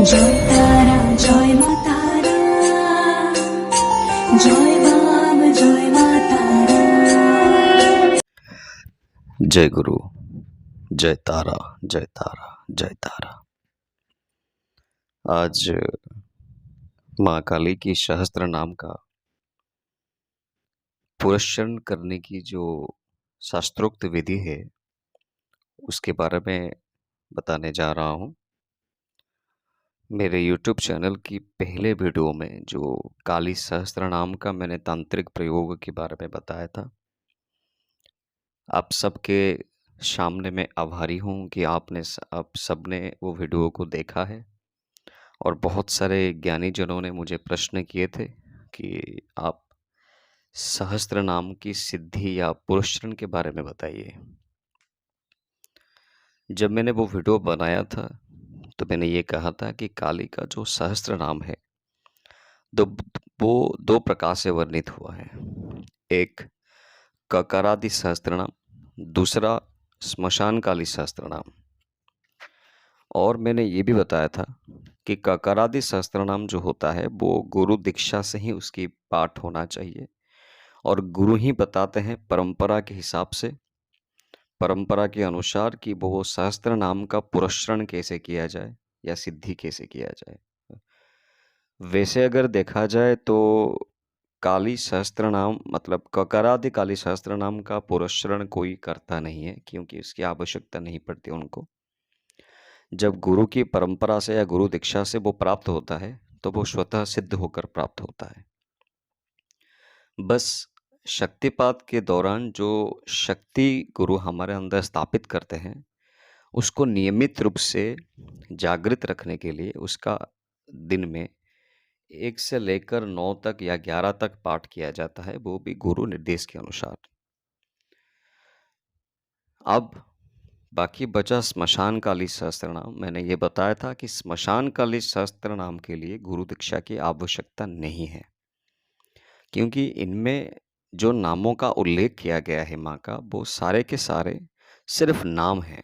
জয় তারা জয় মা তারা, জয় বাম জয় মা তারা। जय गुरु, जय तारा, जय तारा, जय तारा। आज माँ काली की सहस्त्र नाम का पुरस्चरण करने की जो शास्त्रोक्त विधि है उसके बारे में बताने जा रहा हूँ। मेरे YouTube चैनल की पहले वीडियो में जो काली सहस्त्र नाम का मैंने तांत्रिक प्रयोग के बारे में बताया था, आप सबके सामने मैं आभारी हूँ कि आप सबने वो वीडियो को देखा है। और बहुत सारे ज्ञानी जनों ने मुझे प्रश्न किए थे कि आप सहस्त्र नाम की सिद्धि या पुरस्चरण के बारे में बताइए। जब मैंने वो वीडियो बनाया था तो मैंने ये कहा था कि काली का जो सहस्त्र नाम है वो दो प्रकार से वर्णित हुआ है। एक ककारादि सहस्त्र नाम, दूसरा स्मशान काली सहस्त्र नाम। और मैंने ये भी बताया था कि ककारादि सहस्त्र नाम जो होता है वो गुरु दीक्षा से ही उसकी पाठ होना चाहिए, और गुरु ही बताते हैं परंपरा के हिसाब से, परंपरा के अनुसार कि वो सहस्त्र नाम का पुरस्चरण कैसे किया जाए या सिद्धि कैसे किया जाए। वैसे अगर देखा जाए तो काली सहस्त्र नाम मतलब ककारादि काली सहस्त्र नाम का पुरस्चरण कोई करता नहीं है, क्योंकि इसकी आवश्यकता नहीं पड़ती उनको। जब गुरु की परंपरा से या गुरु दीक्षा से वो प्राप्त होता है तो वो स्वतः सिद्ध होकर प्राप्त होता है। बस शक्तिपात के दौरान जो शक्ति गुरु हमारे अंदर स्थापित करते हैं उसको नियमित रूप से जागृत रखने के लिए उसका दिन में 1 से लेकर 9 तक या 11 तक पाठ किया जाता है, वो भी गुरु निर्देश के अनुसार। अब बाकी बचा स्मशान काली सहस्त्र नाम। मैंने ये बताया था कि स्मशान काली सहस्त्र नाम के लिए गुरु दीक्षा की आवश्यकता नहीं है, क्योंकि इनमें जो नामों का उल्लेख किया गया है माँ का, वो सारे के सारे सिर्फ नाम हैं।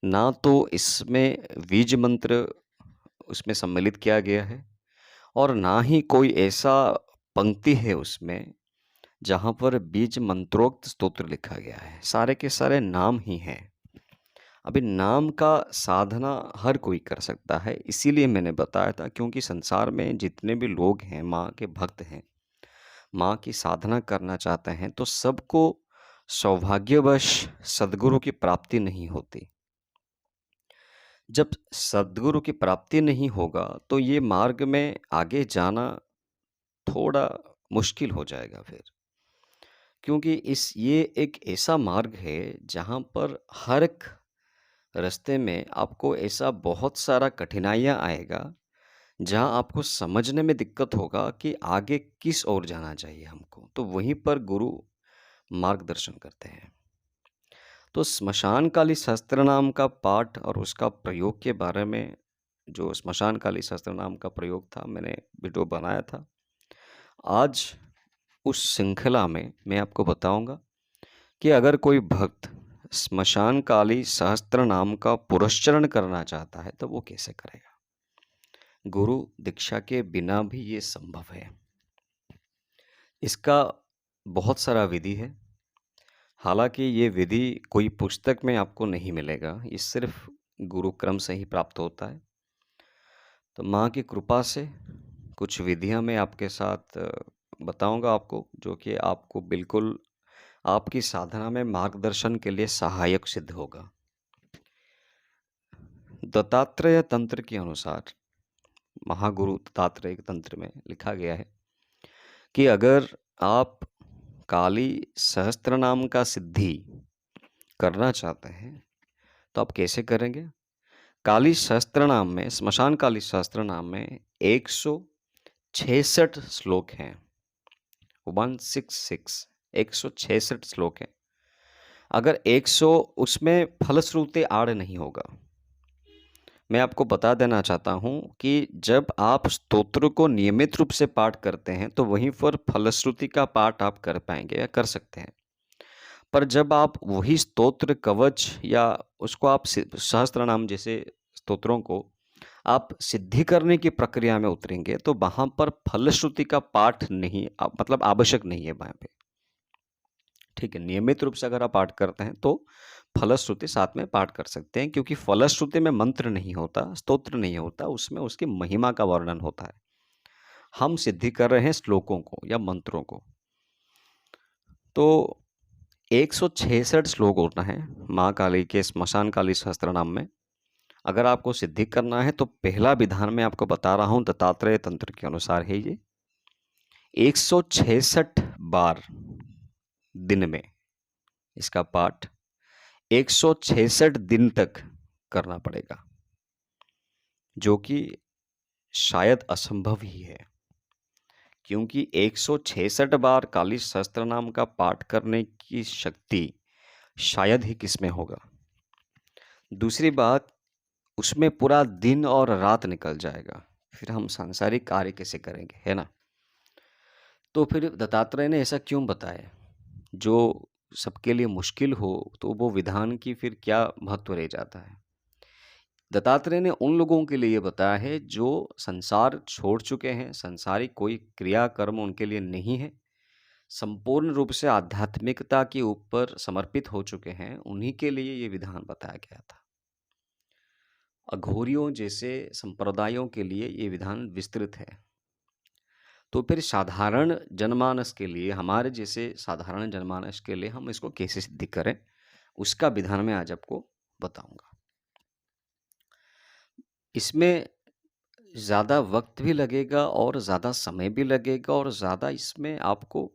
ना तो इसमें बीज मंत्र उसमें सम्मिलित किया गया है, और ना ही कोई ऐसा पंक्ति है उसमें जहाँ पर बीज मंत्रोक्त स्तोत्र लिखा गया है। सारे के सारे नाम ही हैं। अभी नाम का साधना हर कोई कर सकता है, इसीलिए मैंने बताया था, क्योंकि संसार में जितने भी लोग हैं, माँ के भक्त हैं, माँ की साधना करना चाहते हैं, तो सबको सौभाग्यवश सद्गुरु की प्राप्ति नहीं होती। जब सद्गुरु की प्राप्ति नहीं होगा तो ये मार्ग में आगे जाना थोड़ा मुश्किल हो जाएगा फिर, क्योंकि ये एक ऐसा मार्ग है जहाँ पर हर एक रास्ते में आपको ऐसा बहुत सारा कठिनाइयाँ आएगा, जहाँ आपको समझने में दिक्कत होगा कि आगे किस ओर जाना चाहिए हमको। तो वहीं पर गुरु मार्गदर्शन करते हैं। तो स्मशान काली सहस्त्र नाम का पाठ और उसका प्रयोग के बारे में, जो स्मशान काली सहस्त्र नाम का प्रयोग था, मैंने वीडियो बनाया था। आज उस श्रृंखला में मैं आपको बताऊंगा कि अगर कोई भक्त स्मशान काली सहस्त्र नाम का पुरस्चरण करना चाहता है तो वो कैसे करेगा। गुरु दीक्षा के बिना भी ये संभव है। इसका बहुत सारा विधि है। हालांकि ये विधि कोई पुस्तक में आपको नहीं मिलेगा, ये सिर्फ गुरु क्रम से ही प्राप्त होता है। तो माँ की कृपा से कुछ विधियाँ मैं आपके साथ बताऊंगा आपको, जो कि आपको बिल्कुल आपकी साधना में मार्गदर्शन के लिए सहायक सिद्ध होगा। दत्तात्रेय तंत्र के अनुसार, महागुरु दत्तात्रेय तंत्र में लिखा गया है कि अगर आप काली सहस्त्र नाम का सिद्धि करना चाहते हैं तो आप कैसे करेंगे। काली सहस्त्र नाम में, स्मशान काली सहस्त्र नाम में 166 श्लोक हैं। 166 श्लोक हैं। अगर 100 उसमें फलश्रुति आड़ नहीं होगा। मैं आपको बता देना चाहता हूँ कि जब आप स्तोत्र को नियमित रूप से पाठ करते हैं तो वहीं पर फलश्रुति का पाठ आप कर पाएंगे या कर सकते हैं। पर जब आप वही स्तोत्र कवच या उसको आप सहस्त्र नाम जैसे स्तोत्रों को आप सिद्धि करने की प्रक्रिया में उतरेंगे तो वहाँ पर फलश्रुति का पाठ नहीं मतलब आवश्यक नहीं है वहाँ पे। ठीक है, नियमित रूप से अगर आप पाठ करते हैं तो फलश्रुति साथ में पाठ कर सकते हैं, क्योंकि फलश्रुति में मंत्र नहीं होता, स्तोत्र नहीं होता, उसमें उसकी महिमा का वर्णन होता है। हम सिद्धि कर रहे हैं श्लोकों को या मंत्रों को। तो 166 श्लोक होता है माँ काली के स्मशान काली सहस्त्र नाम में। अगर आपको सिद्धि करना है तो पहला विधान मैं आपको बता रहा हूँ, दत्तात्रेय तंत्र के अनुसार है ये 166 बार दिन में इसका पाठ 166 दिन तक करना पड़ेगा, जो कि शायद असंभव ही है, क्योंकि 166 बार काली सहस्त्र नाम का पाठ करने की शक्ति शायद ही किसमें होगा। दूसरी बात, उसमें पूरा दिन और रात निकल जाएगा, फिर हम सांसारिक कार्य कैसे करेंगे, है ना। तो फिर दत्तात्रेय ने ऐसा क्यों बताया, जो सबके लिए मुश्किल हो तो वो विधान की फिर क्या महत्व रह जाता है। दत्तात्रेय ने उन लोगों के लिए बताया है जो संसार छोड़ चुके हैं, संसारिक कोई क्रिया कर्म उनके लिए नहीं है, संपूर्ण रूप से आध्यात्मिकता के ऊपर समर्पित हो चुके हैं, उन्हीं के लिए ये विधान बताया गया था। अघोरियों जैसे संप्रदायों के लिए ये विधान विस्तृत है। तो फिर साधारण जनमानस के लिए, हमारे जैसे साधारण जनमानस के लिए हम इसको कैसे सिद्धि करें, उसका विधान मैं आज आपको बताऊंगा। इसमें ज़्यादा वक्त भी लगेगा और ज़्यादा समय भी लगेगा और ज़्यादा इसमें आपको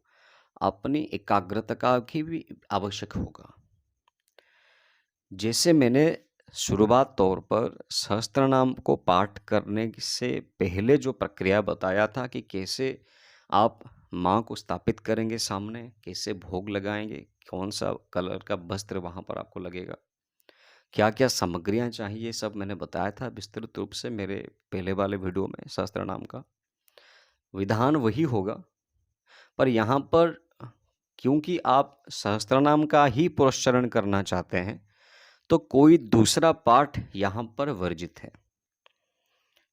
अपनी एकाग्रता का भी आवश्यक होगा। जैसे मैंने शुरुआत तौर पर सहस्त्र नाम को पाठ करने से पहले जो प्रक्रिया बताया था कि कैसे आप माँ को स्थापित करेंगे सामने, कैसे भोग लगाएंगे, कौन सा कलर का वस्त्र वहाँ पर आपको लगेगा, क्या क्या सामग्रियाँ चाहिए, सब मैंने बताया था विस्तृत रूप से मेरे पहले वाले वीडियो में। सहस्त्र नाम का विधान वही होगा, पर यहाँ पर क्योंकि आप सहस्त्र नाम का ही पुरस्चरण करना चाहते हैं तो कोई दूसरा पाठ यहाँ पर वर्जित है।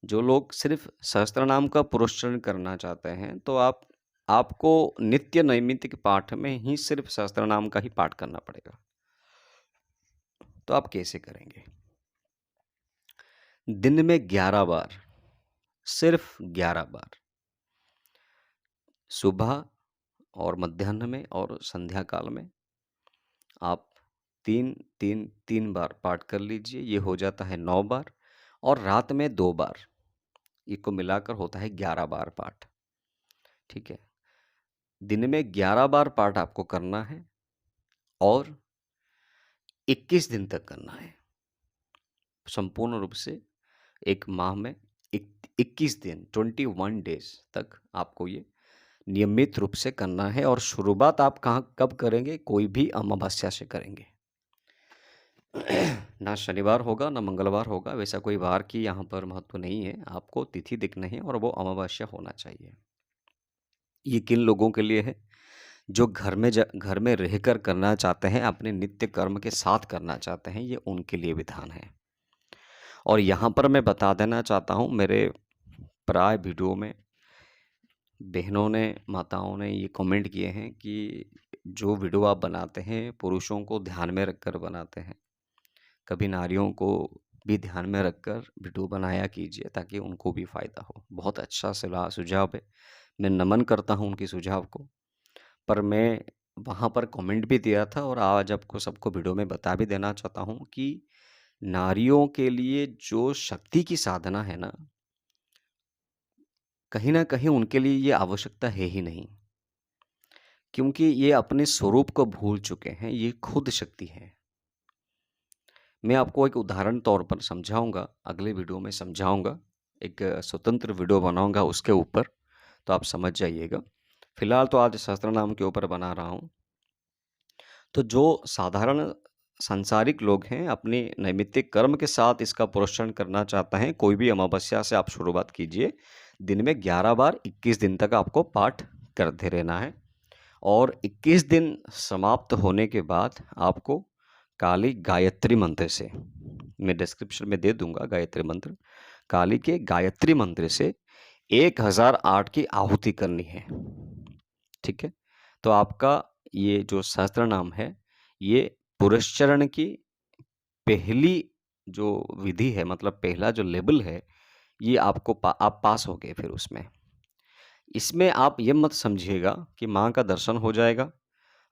जो लोग सिर्फ सहस्त्र नाम का पुरस्चरण करना चाहते हैं तो आपको नित्य नैमित्तिक पाठ में ही सिर्फ सहस्त्र नाम का ही पाठ करना पड़ेगा। तो आप कैसे करेंगे? दिन में 11 बार, सिर्फ 11 बार, सुबह और मध्याह्न में और संध्या काल में आप 3 बार पाठ कर लीजिए, ये हो जाता है 9 बार, और रात में 2 बार, ये को मिलाकर होता है 11 बार पाठ। ठीक है, दिन में 11 बार पाठ आपको करना है और 21 दिन तक करना है। संपूर्ण रूप से एक माह में 21 दिन 21 डेज तक आपको ये नियमित रूप से करना है। और शुरुआत आप कब करेंगे? कोई भी अमावस्या से करेंगे। ना शनिवार होगा ना मंगलवार होगा, वैसा कोई वार की यहाँ पर महत्व नहीं है। आपको तिथि देखना है और वो अमावस्या होना चाहिए। ये किन लोगों के लिए है? जो घर में रहकर करना चाहते हैं, अपने नित्य कर्म के साथ करना चाहते हैं, ये उनके लिए विधान है। और यहाँ पर मैं बता देना चाहता हूँ, मेरे प्राय वीडियो में बहनों ने, माताओं ने ये कमेंट किए हैं कि जो वीडियो आप बनाते हैं पुरुषों को ध्यान में रखकर बनाते हैं, कभी नारियों को भी ध्यान में रखकर वीडियो बनाया कीजिए ताकि उनको भी फ़ायदा हो। बहुत अच्छा सलाह सुझाव है, मैं नमन करता हूँ उनकी सुझाव को। पर मैं वहाँ पर कमेंट भी दिया था और आज आपको सबको वीडियो में बता भी देना चाहता हूँ कि नारियों के लिए जो शक्ति की साधना है ना, कहीं ना कहीं उनके लिए ये आवश्यकता है ही नहीं, क्योंकि ये अपने स्वरूप को भूल चुके हैं। ये खुद शक्ति है। मैं आपको एक उदाहरण तौर पर समझाऊंगा, अगले वीडियो में समझाऊंगा, एक स्वतंत्र वीडियो बनाऊंगा उसके ऊपर, तो आप समझ जाइएगा। फिलहाल तो आज सहस्त्र नाम के ऊपर बना रहा हूँ। तो जो साधारण सांसारिक लोग हैं, अपने नैमित्तिक कर्म के साथ इसका पुरस्चरण करना चाहते हैं, कोई भी अमावस्या से आप शुरुआत कीजिए। दिन में 11 बार 21 दिन तक आपको पाठ करते रहना है। और 21 दिन समाप्त होने के बाद आपको काली गायत्री मंत्र से, मैं डिस्क्रिप्शन में दे दूंगा गायत्री मंत्र, काली के गायत्री मंत्र से 1008 की आहुति करनी है। ठीक है, तो आपका ये जो सहस्त्र नाम है, ये पुरस्चरण की पहली जो विधि है, मतलब पहला जो लेवल है, ये आपको आप पास हो गए। फिर उसमें इसमें आप ये मत समझिएगा कि माँ का दर्शन हो जाएगा,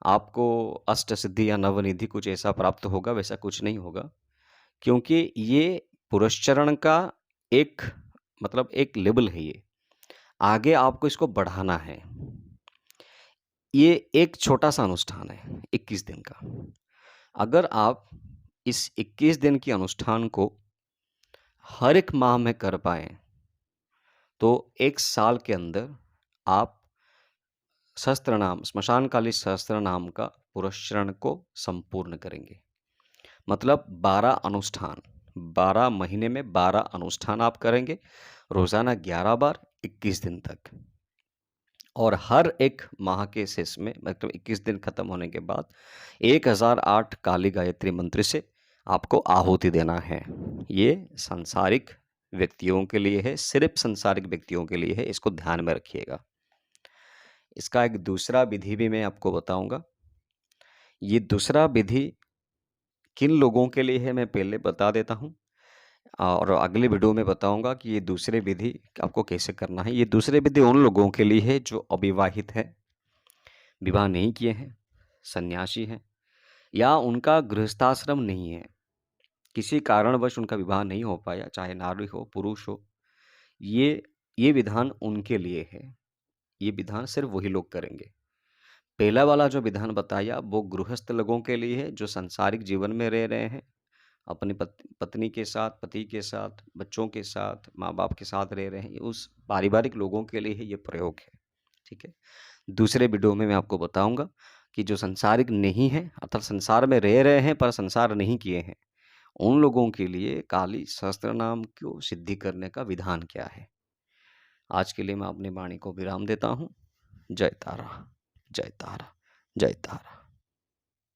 आपको अष्ट सिद्धि या नवनिधि कुछ ऐसा प्राप्त होगा, वैसा कुछ नहीं होगा। क्योंकि ये पुरस्चरण का एक मतलब एक लेवल है, ये आगे आपको इसको बढ़ाना है। ये एक छोटा सा अनुष्ठान है 21 दिन का। अगर आप इस 21 दिन के अनुष्ठान को हर एक माह में कर पाए तो 1 साल के अंदर आप सहस्त्रनाम, श्मशानकाली सहस्त्रनाम का पुरस्चरण को संपूर्ण करेंगे। मतलब 12 अनुष्ठान, 12 महीने में 12 अनुष्ठान आप करेंगे, रोजाना 11 बार 21 दिन तक। और हर एक माह के शेष में, मतलब 21 दिन खत्म होने के बाद 1008 काली गायत्री मंत्र से आपको आहुति देना है। ये सांसारिक व्यक्तियों के लिए है, सिर्फ सांसारिक व्यक्तियों के लिए है, इसको ध्यान में रखिएगा। इसका एक दूसरा विधि भी मैं आपको बताऊंगा। ये दूसरा विधि किन लोगों के लिए है मैं पहले बता देता हूँ, और अगले वीडियो में बताऊंगा कि ये दूसरे विधि आपको कैसे करना है। ये दूसरे विधि उन लोगों के लिए है जो अविवाहित है, विवाह नहीं किए हैं, सन्यासी हैं, या उनका गृहस्थाश्रम नहीं है, किसी कारणवश उनका विवाह नहीं हो पाया, चाहे नारी हो पुरुष हो। ये विधान उनके लिए है। ये विधान सिर्फ वही लोग करेंगे। पहला वाला जो विधान बताया वो गृहस्थ लोगों के लिए है, जो सांसारिक जीवन में रह रहे हैं, अपनी पत्नी के साथ, पति के साथ, बच्चों के साथ, माँ बाप के साथ रह रहे हैं। उस पारिवारिक लोगों के लिए ये प्रयोग है। ठीक है, दूसरे वीडियो में मैं आपको बताऊंगा कि जो संसारिक नहीं है, अर्थात संसार में रह रहे हैं पर संसार नहीं किए हैं, उन लोगों के लिए काली सहस्त्र नाम को सिद्धि करने का विधान क्या है। आज के लिए मैं अपनी वाणी को विराम देता हूँ। जय तारा, जय तारा, जय तारा।